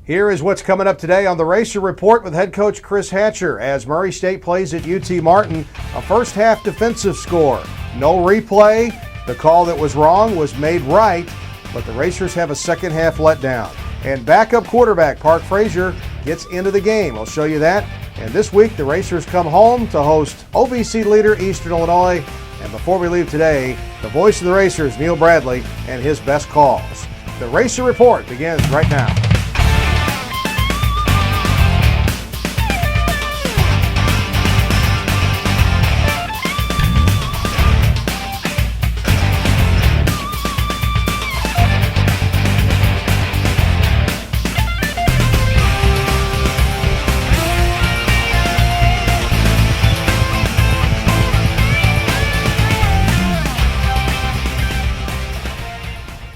Here is what's coming up today on the Racer Report with head coach Chris Hatcher as Murray State plays at UT Martin. A first half defensive score. No replay. The call that was wrong was made right, but the Racers have a second half letdown. And backup quarterback Park Frazier gets into the game. I'll show you that. And this week the Racers come home to host OVC leader Eastern Illinois. And before we leave today, the voice of the Racers, Neil Bradley, and his best calls. The Racer Report begins right now.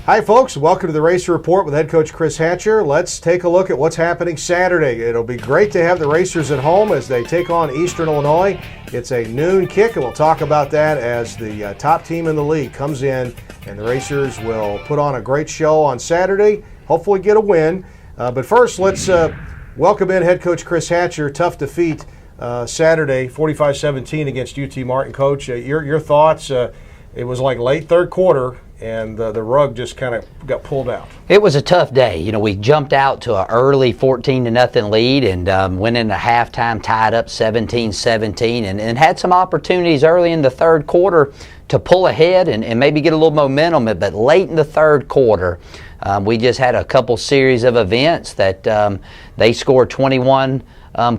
Hi folks, welcome to the Racer Report with head coach Chris Hatcher. Let's take a look at what's happening Saturday. It'll be great to have the Racers at home as they take on Eastern Illinois. It's a noon kick, and we'll talk about that as the top team in the league comes in, and the Racers will put on a great show on Saturday, hopefully get a win. But first, let's welcome in head coach Chris Hatcher. Tough defeat Saturday, 45-17 against UT Martin. Coach, your thoughts? It was like late third quarter, and the rug just kind of got pulled out. It was a tough day. You know, we jumped out to an early 14-0 lead and went into halftime tied up 17-17 and had some opportunities early in the third quarter to pull ahead and maybe get a little momentum. But late in the third quarter, we just had a couple series of events that they scored 21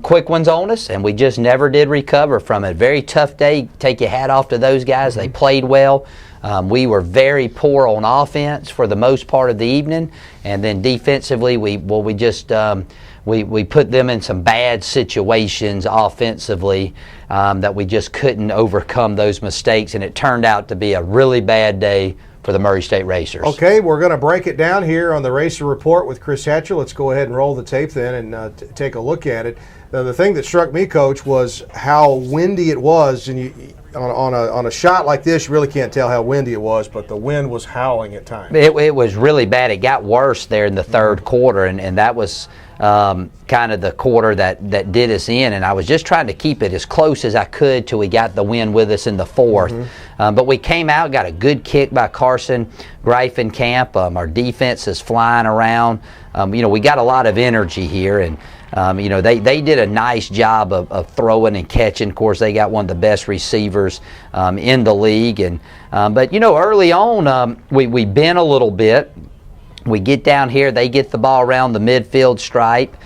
quick ones on us, and we just never did recover from it. Very tough day. Take your hat off to those guys. They played well. We were very poor on offense for the most part of the evening, and then defensively, we put them in some bad situations offensively that we just couldn't overcome those mistakes, and it turned out to be a really bad day for the Murray State Racers. Okay, we're going to break it down here on the Racer Report with Chris Hatcher. Let's go ahead and roll the tape then and take a look at it. The thing that struck me, Coach, was how windy it was, and on a shot like this, you really can't tell how windy it was, but the wind was howling at times. It was really bad. It got worse there in the third quarter, and that was kind of the quarter that did us in, and I was just trying to keep it as close as I could till we got the wind with us in the fourth. But we came out, got a good kick by Carson Greifenkamp. Our defense is flying around. We got a lot of energy here, and they did a nice job of throwing and catching. Of course, they got one of the best receivers in the league. But early on, we bent a little bit. We get down here, they get the ball around the midfield stripe.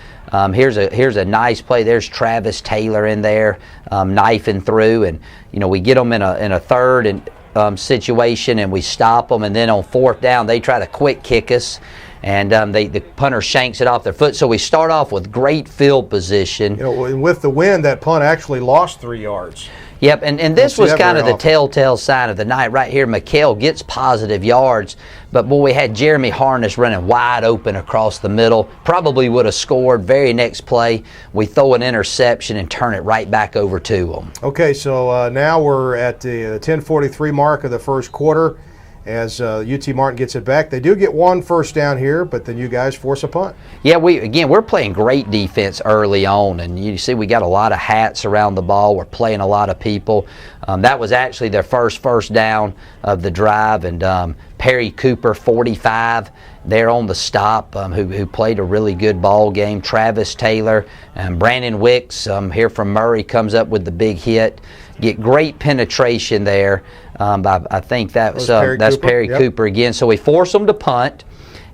Here's a nice play. There's Travis Taylor in there knifing through, and we get them in a third situation, and we stop them. And then on fourth down, they try to quick kick us. And the punter shanks it off their foot. So we start off with great field position. With the wind, that punt actually lost 3 yards. Yep, and this was kind of the telltale sign of the night right here. McHale gets positive yards, but boy, we had Jeremy Harness running wide open across the middle. Probably would have scored. Very next play, we throw an interception and turn it right back over to them. Okay, so now we're at the 10:43 mark of the first quarter. As UT Martin gets it back. They do get one first down here, but then you guys force a punt. Yeah, we're playing great defense early on, and you see we got a lot of hats around the ball. We're playing a lot of people. That was actually their first down of the drive, and Perry Cooper, 45, there on the stop, who played a really good ball game. Travis Taylor and Brandon Wicks here from Murray comes up with the big hit. Get great penetration there. I think that's Perry Cooper again. So we force them to punt,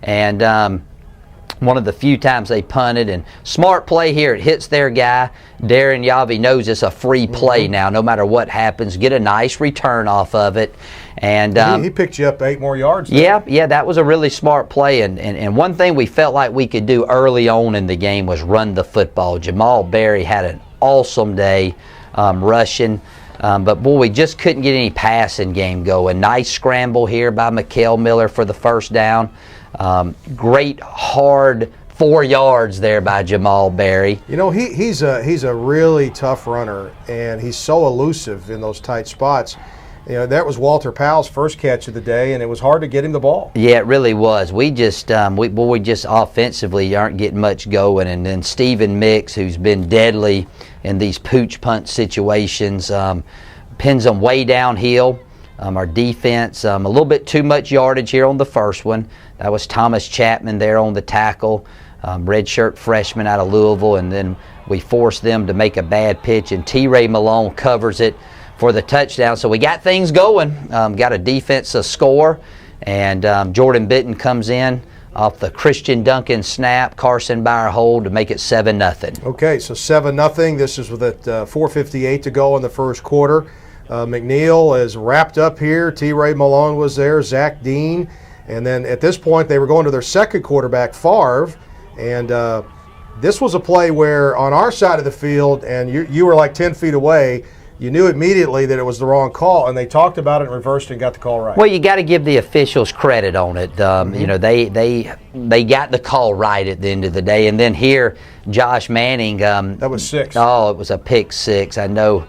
and one of the few times they punted. And smart play here. It hits their guy. Darren Yavi knows it's a free play now. No matter what happens, get a nice return off of it. And he picked you up 8 more yards. Yeah, that was a really smart play. And one thing we felt like we could do early on in the game was run the football. Jamal Berry had an awesome day rushing. But boy, we just couldn't get any passing game going. Nice scramble here by McHale Miller for the first down. Great hard 4 yards there by Jamal Berry. He's a really tough runner, and he's so elusive in those tight spots. that was Walter Powell's first catch of the day, and it was hard to get him the ball. Yeah, it really was. We just we just offensively aren't getting much going, and then Stephen Mix, who's been deadly in these pooch punt situations, pins them way downhill. Our defense, a little bit too much yardage here on the first one. That was Thomas Chapman there on the tackle, redshirt freshman out of Louisville, and then we forced them to make a bad pitch, and T-Ray Malone covers it for the touchdown. So we got things going, got a defensive score, and Jordan Benton comes in off the Christian Duncan snap, Carson Bauer hold to make it 7-0. Okay, so 7-0. This is with 4:58 to go in the first quarter. McNeil is wrapped up here. T-Ray Malone was there, Zach Dean, and then at this point they were going to their second quarterback, Favre, and this was a play where on our side of the field, and you were like 10 feet away, you knew immediately that it was the wrong call, and they talked about it and reversed it and got the call right. Well, you got to give the officials credit on it. They got the call right at the end of the day. And then here, Josh Manning. That was 6. Oh, it was a pick 6. I know,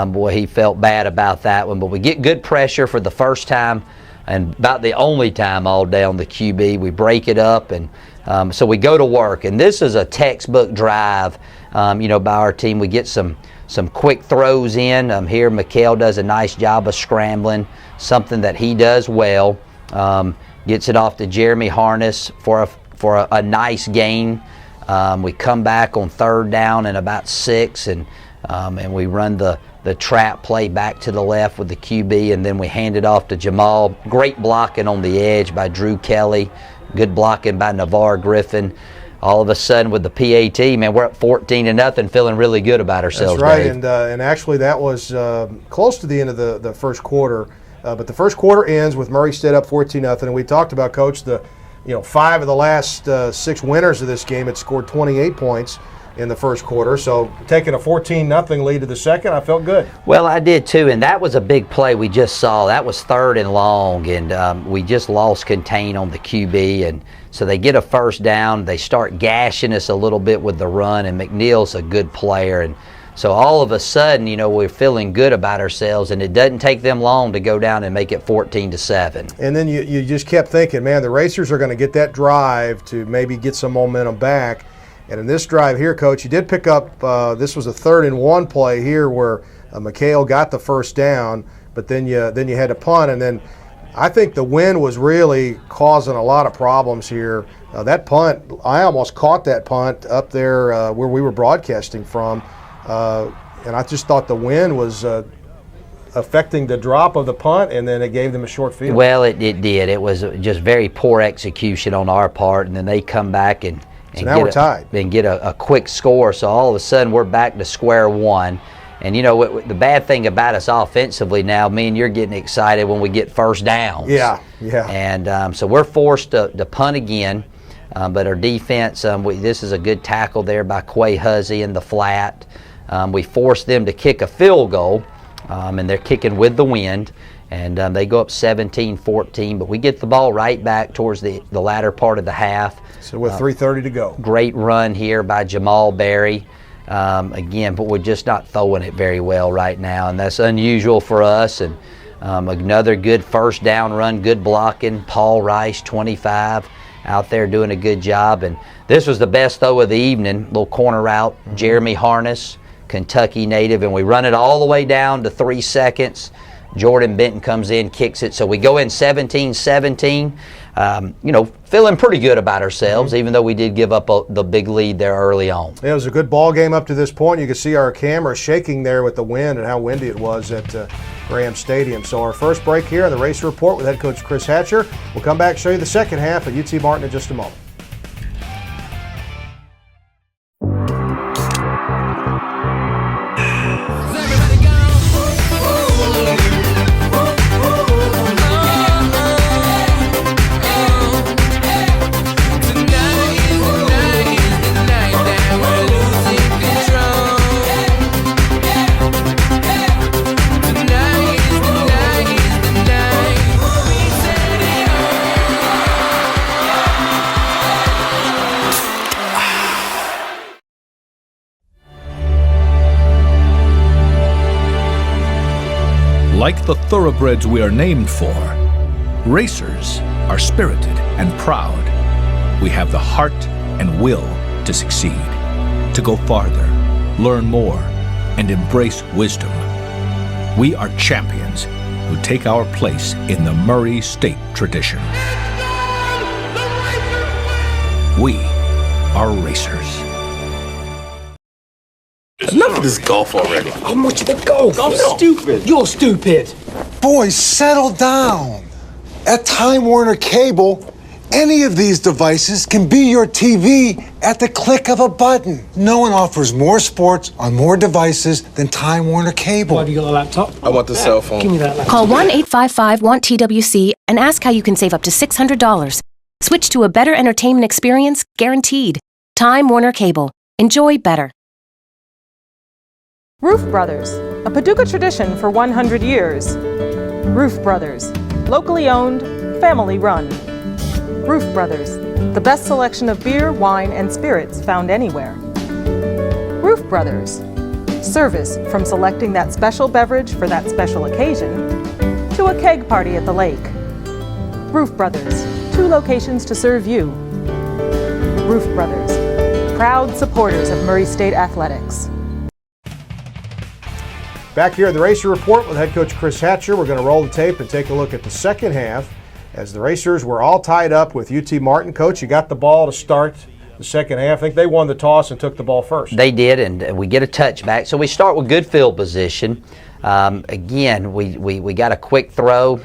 boy, he felt bad about that one. But we get good pressure for the first time and about the only time all day on the QB. We break it up, and so we go to work. And this is a textbook drive, by our team. We get some quick throws in. Here, Mikhail does a nice job of scrambling, something that he does well. Gets it off to Jeremy Harness for a nice gain. We come back on third down and about 6, and we run the trap play back to the left with the QB, and then we hand it off to Jamal. Great blocking on the edge by Drew Kelly. Good blocking by Navarre Griffin. All of a sudden with the PAT, man, we're up 14-0, feeling really good about ourselves. That's right, Dave. And actually that was close to the end of the first quarter. But the first quarter ends with Murray State up 14-0, and we talked about, Coach, 5 of the last 6 winners of this game had scored 28 points in the first quarter. So taking a 14-0 lead to the second, I felt good. Well, I did too, and that was a big play we just saw. That was 3rd and long, and we just lost contain on the QB, and so they get a first down. They start gashing us a little bit with the run, and McNeil's a good player, and so all of a sudden, we're feeling good about ourselves, and it doesn't take them long to go down and make it 14-7. And then you just kept thinking, man, the Racers are going to get that drive to maybe get some momentum back. And in this drive here, Coach, you did pick up, this was a 3rd and 1 play here where Mikhail got the first down, but then you had to punt, and then I think the wind was really causing a lot of problems here. That punt, I almost caught that punt up there where we were broadcasting from, and I just thought the wind was affecting the drop of the punt, and then it gave them a short field. Well, it did. It was just very poor execution on our part, and then they come back and so now we're tied. And get a quick score. So all of a sudden we're back to square one. And the bad thing about us offensively now, me and you're getting excited when we get first downs. Yeah. And so we're forced to punt again. But our defense, this is a good tackle there by Quay Huzzy in the flat. We forced them to kick a field goal, and they're kicking with the wind. And they go up 17-14, but we get the ball right back towards the latter part of the half. So with 3:30 to go. Great run here by Jamal Berry. Again, but we're just not throwing it very well right now, and that's unusual for us. And another good first down run, good blocking. Paul Rice, 25, out there doing a good job. And this was the best throw of the evening, little corner route. Jeremy Harness, Kentucky native, and we run it all the way down to 3 seconds. Jordan Benton comes in, kicks it. So we go in 17-17. Feeling pretty good about ourselves, even though we did give up the big lead there early on. It was a good ball game up to this point. You could see our camera shaking there with the wind and how windy it was at Graham Stadium. So our first break here on the Racer Report with head coach Chris Hatcher. We'll come back and show you the second half of UT Martin in just a moment. Like the thoroughbreds we are named for, racers are spirited and proud. We have the heart and will to succeed, to go farther, learn more, and embrace wisdom. We are champions who take our place in the Murray State tradition. We are racers. Enough of this golf already. How much of the golf? I'm stupid. You're stupid. Boys, settle down. At Time Warner Cable, any of these devices can be your TV at the click of a button. No one offers more sports on more devices than Time Warner Cable. Have you got a laptop? I want the cell phone. Give me that laptop. Call 1-855-WANT-TWC and ask how you can save up to $600. Switch to a better entertainment experience, guaranteed. Time Warner Cable. Enjoy better. Roof Brothers, a Paducah tradition for 100 years. Roof Brothers, locally owned, family run. Roof Brothers, the best selection of beer, wine, and spirits found anywhere. Roof Brothers, service from selecting that special beverage for that special occasion to a keg party at the lake. Roof Brothers, 2 locations to serve you. Roof Brothers, proud supporters of Murray State Athletics. Back here at the Racer Report with head coach Chris Hatcher, we're going to roll the tape and take a look at the second half as the Racers were all tied up with UT Martin. Coach, you got the ball to start the second half. I think they won the toss and took the ball first. They did, and we get a touchback. So we start with good field position. Again, we got a quick throw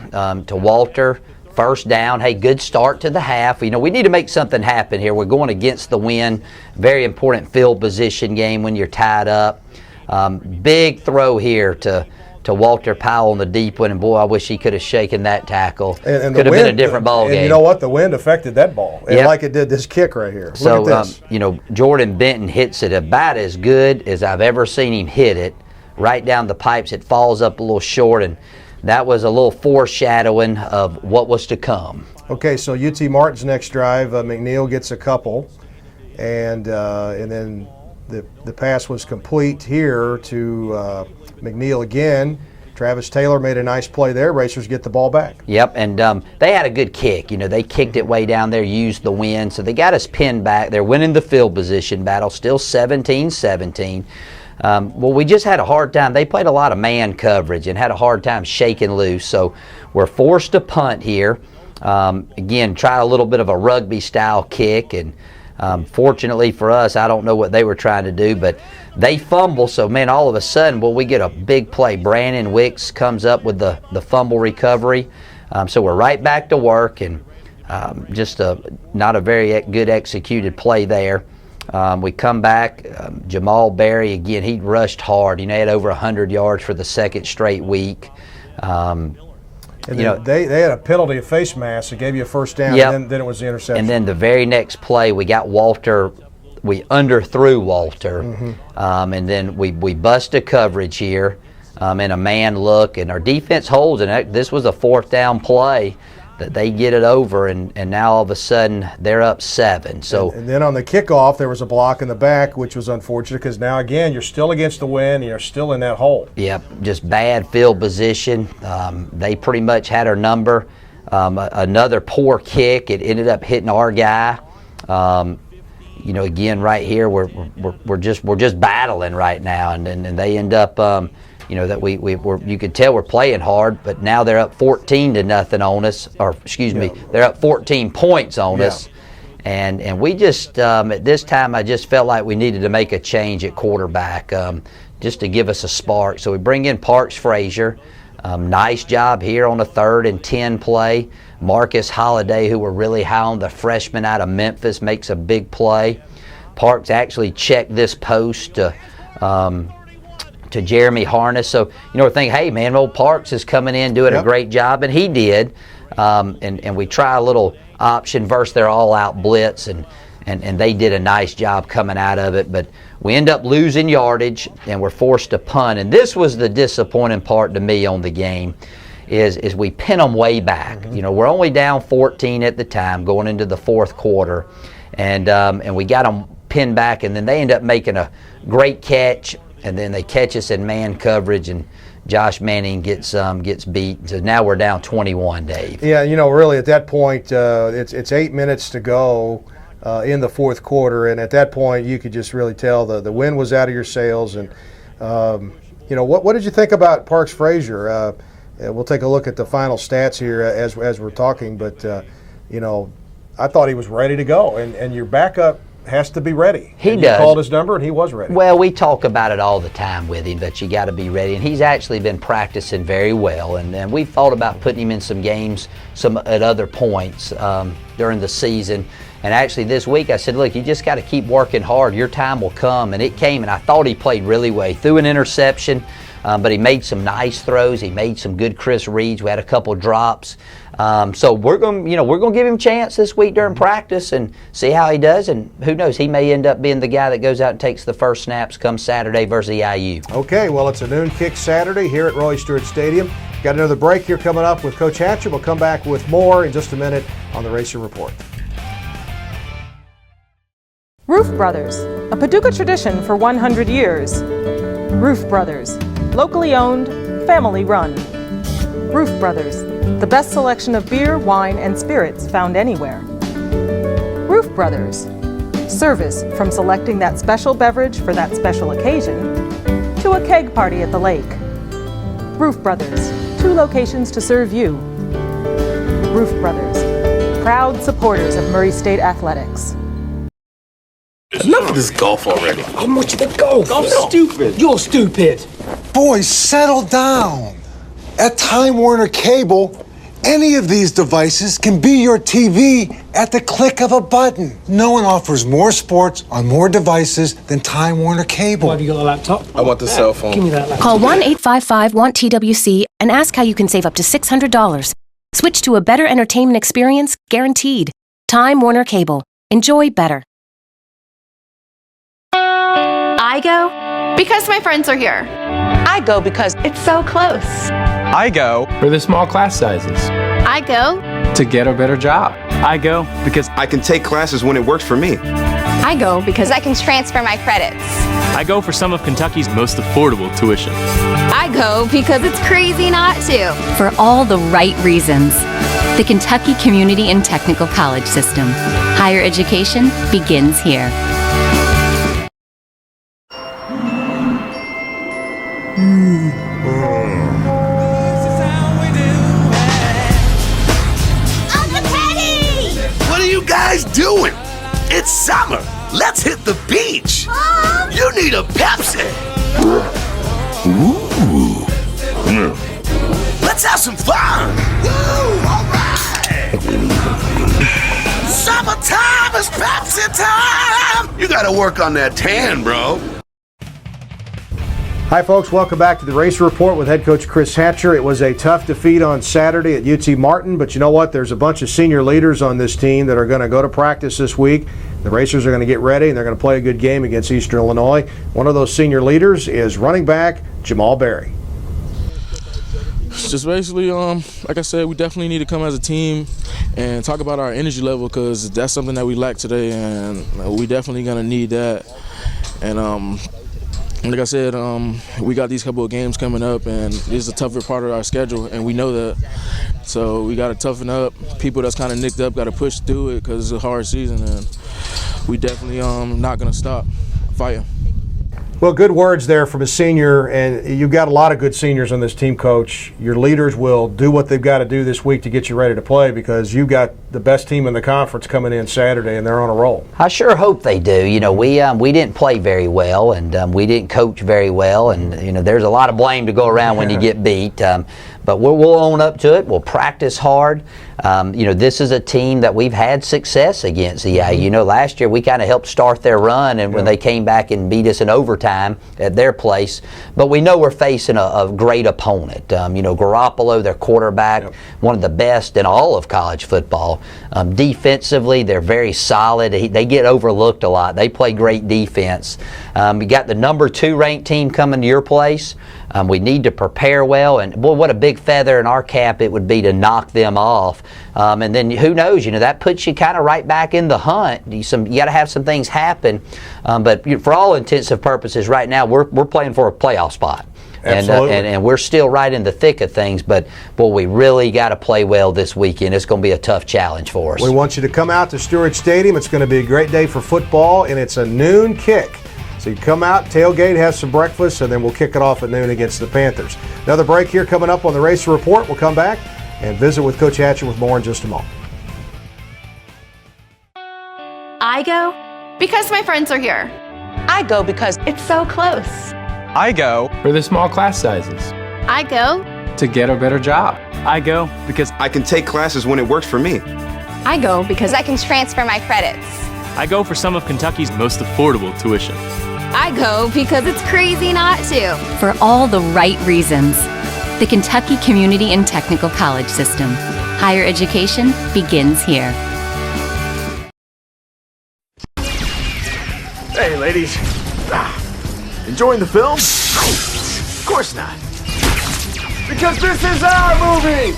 to Walter. First down. Hey, good start to the half. You know, we need to make something happen here. We're going against the wind. Very important field position game when you're tied up. Big throw here to Walter Powell on the deep one, and boy, I wish he could have shaken that tackle. And could have been a different ball game. And you know what? The wind affected that ball, and like it did this kick right here. So, look at this. you know, Jordan Benton hits it about as good as I've ever seen him hit it. Right down the pipes, it falls up a little short, and that was a little foreshadowing of what was to come. Okay, so UT Martin's next drive, McNeil gets a couple, and then the pass was complete here to McNeil again. Travis Taylor made a nice play there. Racers get the ball back. Yep, and they had a good kick. You know, they kicked it way down there, used the wind, so they got us pinned back. They're winning the field position battle, still 17-17. Well, we just had a hard time. They played a lot of man coverage and had a hard time shaking loose, so we're forced to punt here. Again, try a little bit of a rugby-style kick, and fortunately for us, I don't know what they were trying to do, but they fumble, so man, all of a sudden, well, we get a big play. Brandon Wicks comes up with the fumble recovery, so we're right back to work, and just not a very good executed play there. We come back, Jamal Berry, again, he rushed hard. You know, he had over 100 yards for the second straight week. And you know, they had a penalty of face mask that gave you a first down, yep. And then it was the interception. And then the very next play, we got Walter, we underthrew Walter, and then we bust a coverage here in a man look, and our defense holds, and this was a 4th down play that they get it over, and now all of a sudden they're up 7. So and then on the kickoff, there was a block in the back, which was unfortunate because now again you're still against the wind, and you're still in that hole. Yep, just bad field position. They pretty much had our number. Another poor kick. It ended up hitting our guy. You know, again, right here we're just battling right now, and they end up. You know, that you could tell we're playing hard, but now they're up 14-0 on us, or excuse me, they're up 14 points on us. And we just, at this time, I just felt like we needed to make a change at quarterback just to give us a spark. So we bring in Parks Frazier. Nice job here on a 3rd and 10 play. Marcus Holiday, who we're really high on, the freshman out of Memphis, makes a big play. Parks actually checked this post to Jeremy Harness. So, you know, we're thinking, hey, man, old Parks is coming in doing a great job, and he did. And we try a little option versus their all-out blitz, and they did a nice job coming out of it. But we end up losing yardage, and we're forced to punt. And this was the disappointing part to me on the game, is we pin them way back. You know, we're only down 14 at the time going into the 4th quarter, and we got them pinned back, and then they end up making a great catch, and then they catch us in man coverage and Josh Manning gets beat. So now we're down 21, Dave. Yeah, really at that point, it's 8 minutes to go in the fourth quarter, and at that point you could just really tell the wind was out of your sails. And what did you think about Parks Frazier? We'll take a look at the final stats here as we're talking, but I thought he was ready to go, and your backup has to be ready. He does. You called his number, and he was ready. Well, we talk about it all the time with him, but you got to be ready. And he's actually been practicing very well. And we've thought about putting him in some games at other points during the season. And actually this week I said, look, you just got to keep working hard. Your time will come. And it came, and I thought he played really well. He threw an interception, but he made some nice throws. He made some good crisp reads. We had a couple drops. So we're going to give him a chance this week during practice and see how he does. And who knows, he may end up being the guy that goes out and takes the first snaps come Saturday versus the IU. Okay, well, it's a noon kick Saturday here at Roy Stewart Stadium. Got another break here coming up with Coach Hatcher. We'll come back with more in just a minute on the Racer Report. Roof Brothers, a Paducah tradition for 100 years. Roof Brothers, locally owned, family run. Roof Brothers, the best selection of beer, wine, and spirits found anywhere. Roof Brothers, service from selecting that special beverage for that special occasion to a keg party at the lake. Roof Brothers, 2 locations to serve you. Roof Brothers, proud supporters of Murray State Athletics. Enough of this golf already. How much of the golf? Golf's stupid. You're stupid. Boys, settle down. At Time Warner Cable, any of these devices can be your TV at the click of a button. No one offers more sports on more devices than Time Warner Cable. Why have you got a laptop? I want the cell phone. Give me that laptop. Call 1-855-WANT-TWC and ask how you can save up to $600. Switch to a better entertainment experience, guaranteed. Time Warner Cable. Enjoy better. I go because my friends are here. I go because it's so close. I go for the small class sizes. I go to get a better job. I go because I can take classes when it works for me. I go because I can transfer my credits. I go for some of Kentucky's most affordable tuition. I go because it's crazy not to. For all the right reasons. The Kentucky Community and Technical College System. Higher education begins here. What are you guys doing? It's summer. Let's hit the beach. You need a Pepsi. Ooh. Let's have some fun. Woo, all right. Summertime is Pepsi time. You gotta work on that tan, bro. Hi, folks. Welcome back to the Racer Report with head coach Chris Hatcher. It was a tough defeat on Saturday at UT Martin, but you know what? There's a bunch of senior leaders on this team that are going to go to practice this week. The Racers are going to get ready, and they're going to play a good game against Eastern Illinois. One of those senior leaders is running back Jamal Berry. Just basically, like I said, we definitely need to come as a team and talk about our energy level because that's something that we lack today, and we definitely going to need that. And like I said, we got these couple of games coming up, and it's a tougher part of our schedule, and we know that. So we got to toughen up. People that's kind of nicked up got to push through it because it's a hard season, and we definitely not going to stop fighting. Well, good words there from a senior, and you've got a lot of good seniors on this team, Coach. Your leaders will do what they've got to do this week to get you ready to play because you've got the best team in the conference coming in Saturday, and they're on a roll. I sure hope they do. You know, we didn't play very well, and we didn't coach very well, and you know, there's a lot of blame to go around when you get beat. But we'll own up to it. We'll practice hard. You know, this is a team that we've had success against EIU. You know, last year we kind of helped start their run, and when they came back and beat us in overtime at their place. But we know we're facing a great opponent. You know, Garoppolo, their quarterback, one of the best in all of college football. Defensively, they're very solid. They get overlooked a lot. They play great defense. We got the number 2 ranked team coming to your place. We need to prepare well, and boy, what a big feather in our cap it would be to knock them off. And then who knows, you know, that puts you kind of right back in the hunt. You got to have some things happen. But for all intents and purposes, right now we're playing for a playoff spot. And we're still right in the thick of things, but boy, we really got to play well this weekend. It's going to be a tough challenge for us. We want you to come out to Stewart Stadium. It's going to be a great day for football, and it's a noon kick. So you come out, tailgate, have some breakfast, and then we'll kick it off at noon against the Panthers. Another break here coming up on the Racer Report. We'll come back and visit with Coach Hatcher with more in just a moment. I go because my friends are here. I go because it's so close. I go for the small class sizes. I go to get a better job. I go because I can take classes when it works for me. I go because I can transfer my credits. I go for some of Kentucky's most affordable tuition. I go because it's crazy not to. For all the right reasons. The Kentucky Community and Technical College System. Higher education begins here. Hey, ladies. Enjoying the film? Of course not. Because this is our movie!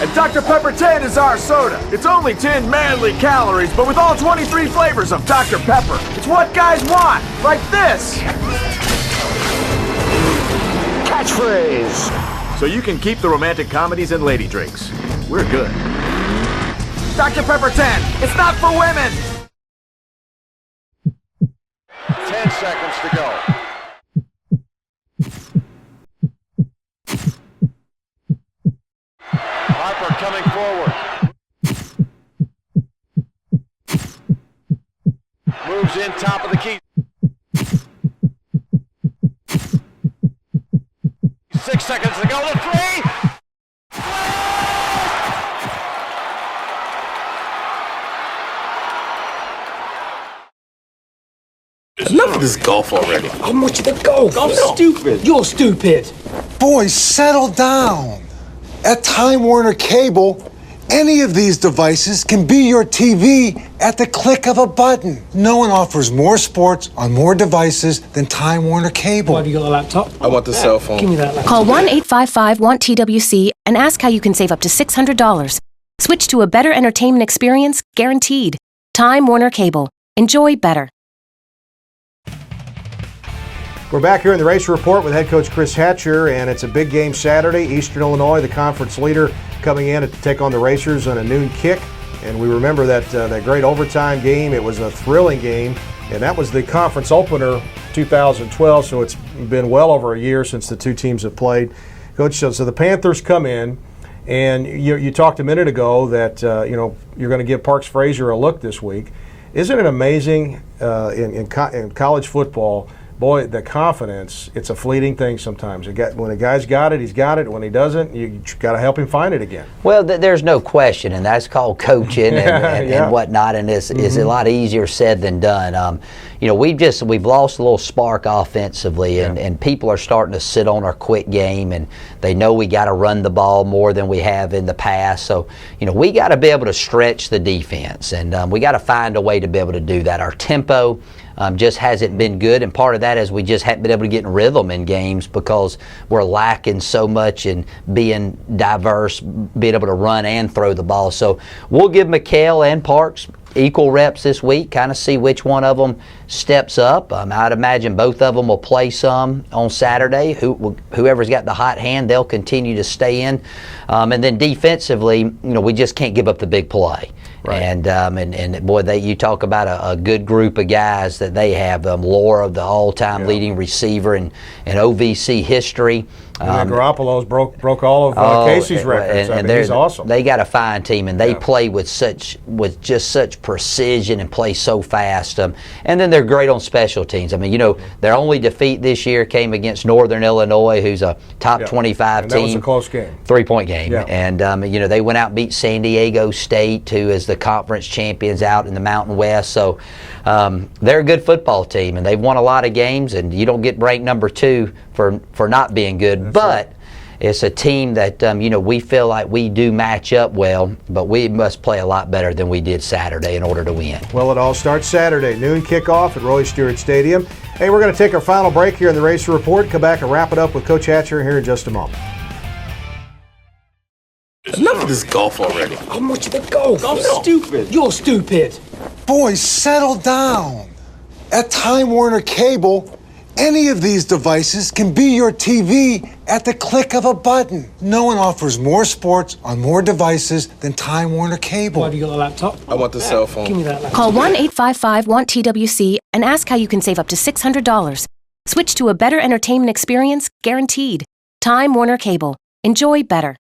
And Dr. Pepper 10 is our soda. It's only 10 manly calories, but with all 23 flavors of Dr. Pepper. It's what guys want, like this. Catchphrase. So you can keep the romantic comedies and lady drinks. We're good. Dr. Pepper 10, it's not for women! 10 seconds to go. Harper coming forward. Moves in top of the key. 6 seconds to go. The three. Enough of this golf already. I want you to go. I'm stupid. You're stupid. Boys, settle down. At Time Warner Cable, any of these devices can be your TV at the click of a button. No one offers more sports on more devices than Time Warner Cable. Why have you got a laptop? I want the cell phone. Give me that laptop. Call 1-855-WANT-TWC and ask how you can save up to $600. Switch to a better entertainment experience, guaranteed. Time Warner Cable. Enjoy better. We're back here in the Racer Report with head coach Chris Hatcher, and it's a big game Saturday. Eastern Illinois, the conference leader, coming in to take on the Racers on a noon kick. And we remember that great overtime game. It was a thrilling game, and that was the conference opener 2012, so it's been well over a year since the two teams have played. Coach, so the Panthers come in, and you talked a minute ago that you're going to give Parks Frazier a look this week. Isn't it amazing in college football? Boy, the confidence, it's a fleeting thing sometimes. When a guy's got it, he's got it. When he doesn't, you got to help him find it again. Well, there's no question, and that's called coaching and whatnot, and it's a lot easier said than done. We've lost a little spark offensively, and people are starting to sit on our quick game, and they know we got to run the ball more than we have in the past. So, we got to be able to stretch the defense, and we got to find a way to be able to do that. Our tempo just hasn't been good, and part of that is we just haven't been able to get in rhythm in games because we're lacking so much in being diverse, being able to run and throw the ball. So we'll give McHale and Parks equal reps this week, kind of see which one of them steps up. I'd imagine both of them will play some on Saturday. Whoever's got the hot hand, they'll continue to stay in. And then defensively, we just can't give up the big play. Right. And boy, you talk about a good group of guys that they have. Laura, the all-time leading receiver in OVC history. Garoppolo's broke all of Casey's records. And he's awesome. They got a fine team, and they play with just such precision and play so fast. And then they're great on special teams. I mean, their only defeat this year came against Northern Illinois, who's a top 25 team. That was a close game. 3-point game. Yeah. And, they went out and beat San Diego State, who is the conference champions out in the Mountain West. So they're a good football team, and they've won a lot of games, and you don't get ranked number 2 for not being good. That's but right. It's a team that, we feel like we do match up well, but we must play a lot better than we did Saturday in order to win. Well, it all starts Saturday, noon kickoff at Roy Stewart Stadium. Hey, we're going to take our final break here in the Racer Report, come back and wrap it up with Coach Hatcher here in just a moment. Enough of this golf already. I want you to go. I'm stupid. You're stupid. Boys, settle down. At Time Warner Cable, Any of these devices can be your TV at the click of a button. No one offers more sports on more devices than Time Warner Cable. Have you got a laptop? I want the cell phone. Give me that laptop. Call 1-855-WANT-TWC and ask how you can save up to $600. Switch to a better entertainment experience, guaranteed. Time Warner Cable. Enjoy better.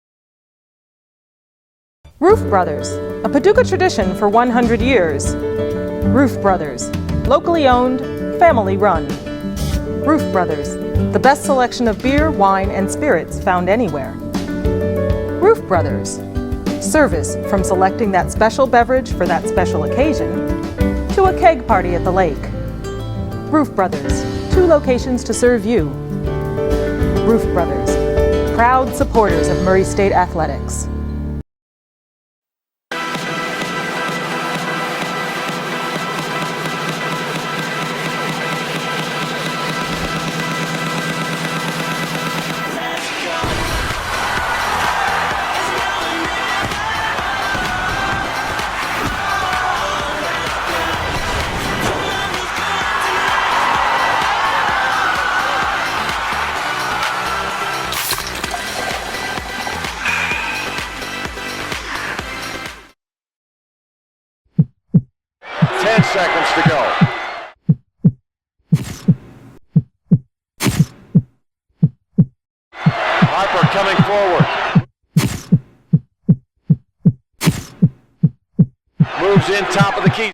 Roof Brothers, a Paducah tradition for 100 years. Roof Brothers, locally owned, family run. Roof Brothers, the best selection of beer, wine, and spirits found anywhere. Roof Brothers, service from selecting that special beverage for that special occasion to a keg party at the lake. Roof Brothers, 2 locations to serve you. Roof Brothers, proud supporters of Murray State Athletics. Seconds to go. Harper coming forward. Moves in top of the key.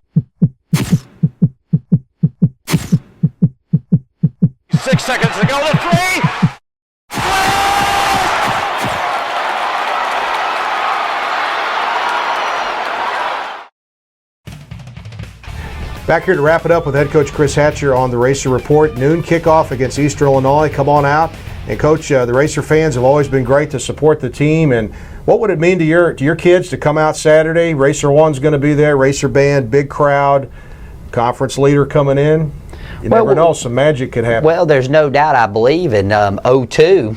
6 seconds to go. The 3. Back here to wrap it up with head coach Chris Hatcher on the Racer Report. Noon kickoff against Eastern Illinois. Come on out. And Coach, the Racer fans have always been great to support the team. And what would it mean to your kids to come out Saturday? Racer One's going to be there. Racer Band, big crowd, conference leader coming in. You never know, some magic could happen. Well, there's no doubt, I believe, in 2002,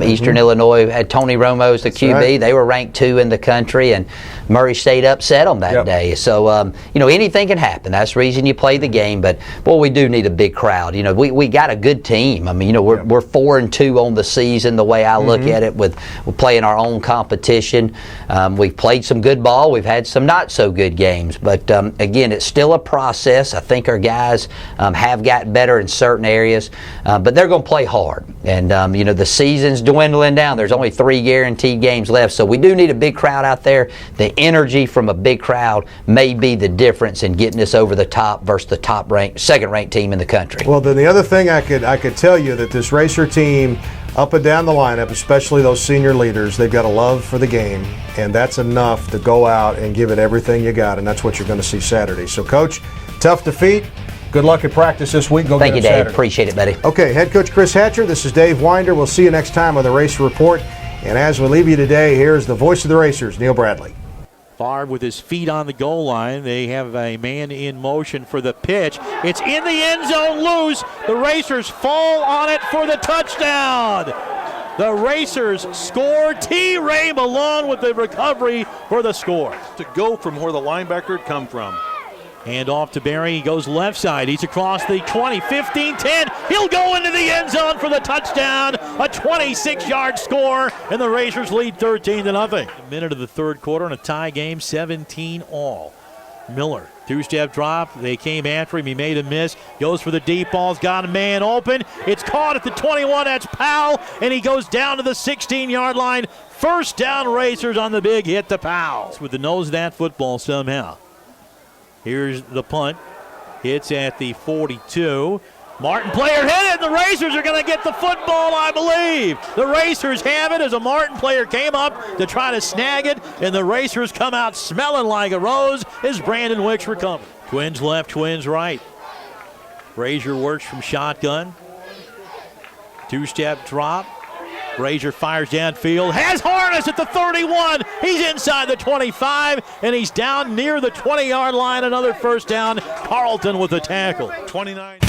Eastern Illinois had Tony Romo as the QB. Right. They were ranked 2 in the country, and Murray State upset them that day. So, anything can happen. That's the reason you play the game. But, boy, we do need a big crowd. We got a good team. I mean, we're 4-2 on the season, the way I look at it, we're playing our own competition. We've played some good ball. We've had some not so good games. But, again, it's still a process. I think our guys have gotten better in certain areas, but they're going to play hard. And, the season's dwindling down. There's only 3 guaranteed games left, so we do need a big crowd out there. The energy from a big crowd may be the difference in getting us over the top versus the second-ranked team in the country. Well, then the other thing I could tell you that this Racer team, up and down the lineup, especially those senior leaders, they've got a love for the game, and that's enough to go out and give it everything you got, and that's what you're going to see Saturday. So, Coach, tough defeat. Good luck at practice this week. Thank you, Dave. Saturday. Appreciate it, buddy. Okay, head coach Chris Hatcher, this is Dave Winder. We'll see you next time on the Racer Report. And as we leave you today, here's the voice of the Racers, Neil Bradley. Favre with his feet on the goal line. They have a man in motion for the pitch. It's in the end zone, loose. The Racers fall on it for the touchdown. The Racers score. T. Ray Malone with the recovery for the score. To go from where the linebacker had come from. Hand off to Barry. He goes left side. He's across the 20, 15, 10. He'll go into the end zone for the touchdown. A 26-yard score, and the Racers lead 13-0. A minute of the third quarter in a tie game, 17-all. Miller, 2-step drop. They came after him. He made a miss. Goes for the deep ball. He's got a man open. It's caught at the 21. That's Powell, and he goes down to the 16-yard line. First down, Racers on the big hit to Powell. With the nose of that football somehow. Here's the punt. Hits at the 42. Martin player hit it. The Racers are going to get the football, I believe. The Racers have it as a Martin player came up to try to snag it, and the Racers come out smelling like a rose as Brandon Wicks recovers. Twins left, twins right. Frazier works from shotgun. 2-step drop. Frazier fires downfield, has Harness at the 31. He's inside the 25, and he's down near the 20-yard line. Another first down. Carlton with the tackle. 29.